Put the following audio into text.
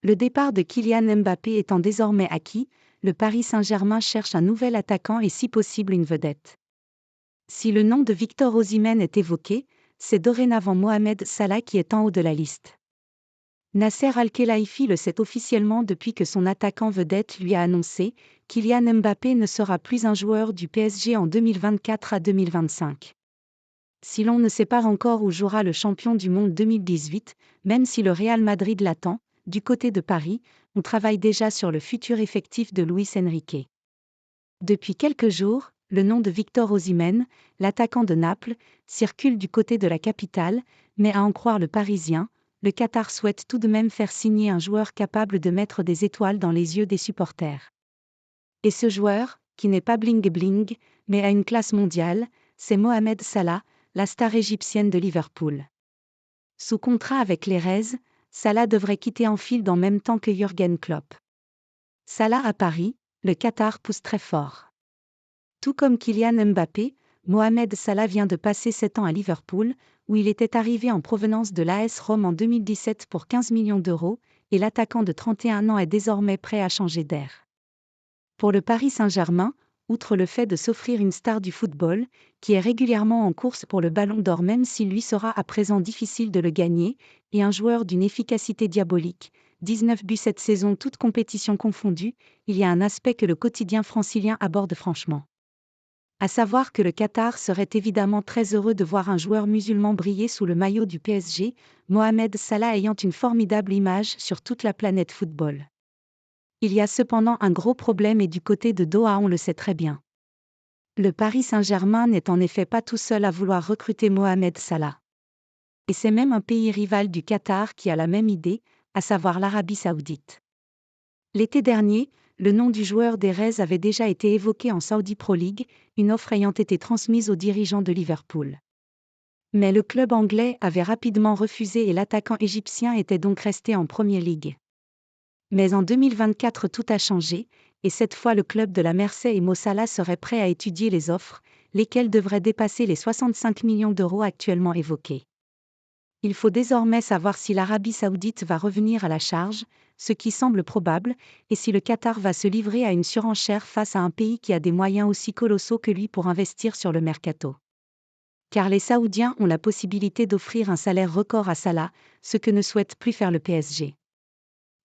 Le départ de Kylian Mbappé étant désormais acquis, le Paris Saint-Germain cherche un nouvel attaquant et si possible une vedette. Si le nom de Victor Osimhen est évoqué, c'est dorénavant Mohamed Salah qui est en haut de la liste. Nasser Al-Khelaifi le sait officiellement depuis que son attaquant vedette lui a annoncé « Kylian Mbappé ne sera plus un joueur du PSG en 2024 à 2025 ». Si l'on ne sait pas encore où jouera le champion du monde 2018, même si le Real Madrid l'attend, du côté de Paris, on travaille déjà sur le futur effectif de Luis Enrique. Depuis quelques jours, le nom de Victor Osimhen, l'attaquant de Naples, circule du côté de la capitale, mais à en croire le Parisien, le Qatar souhaite tout de même faire signer un joueur capable de mettre des étoiles dans les yeux des supporters. Et ce joueur, qui n'est pas bling-bling, mais a une classe mondiale, c'est Mohamed Salah, la star égyptienne de Liverpool. Sous contrat avec les Reds, Salah devrait quitter Anfield en même temps que Jürgen Klopp. Salah à Paris, le Qatar pousse très fort. Tout comme Kylian Mbappé, Mohamed Salah vient de passer 7 ans à Liverpool, où il était arrivé en provenance de l'AS Rome en 2017 pour 15 millions d'euros, et l'attaquant de 31 ans est désormais prêt à changer d'air. Pour le Paris Saint-Germain, outre le fait de s'offrir une star du football, qui est régulièrement en course pour le Ballon d'Or même s'il lui sera à présent difficile de le gagner, et un joueur d'une efficacité diabolique, 19 buts cette saison toutes compétitions confondues, il y a un aspect que le quotidien francilien aborde franchement. À savoir que le Qatar serait évidemment très heureux de voir un joueur musulman briller sous le maillot du PSG, Mohamed Salah ayant une formidable image sur toute la planète football. Il y a cependant un gros problème et du côté de Doha on le sait très bien. Le Paris Saint-Germain n'est en effet pas tout seul à vouloir recruter Mohamed Salah. Et c'est même un pays rival du Qatar qui a la même idée, à savoir l'Arabie Saoudite. L'été dernier, le nom du joueur des Reds avait déjà été évoqué en Saudi Pro League, une offre ayant été transmise aux dirigeants de Liverpool. Mais le club anglais avait rapidement refusé et l'attaquant égyptien était donc resté en Premier League. Mais en 2024 tout a changé, et cette fois le club de la Mersey et Mo Salah serait prêt à étudier les offres, lesquelles devraient dépasser les 65 millions d'euros actuellement évoqués. Il faut désormais savoir si l'Arabie Saoudite va revenir à la charge, ce qui semble probable, et si le Qatar va se livrer à une surenchère face à un pays qui a des moyens aussi colossaux que lui pour investir sur le mercato. Car les Saoudiens ont la possibilité d'offrir un salaire record à Salah, ce que ne souhaite plus faire le PSG.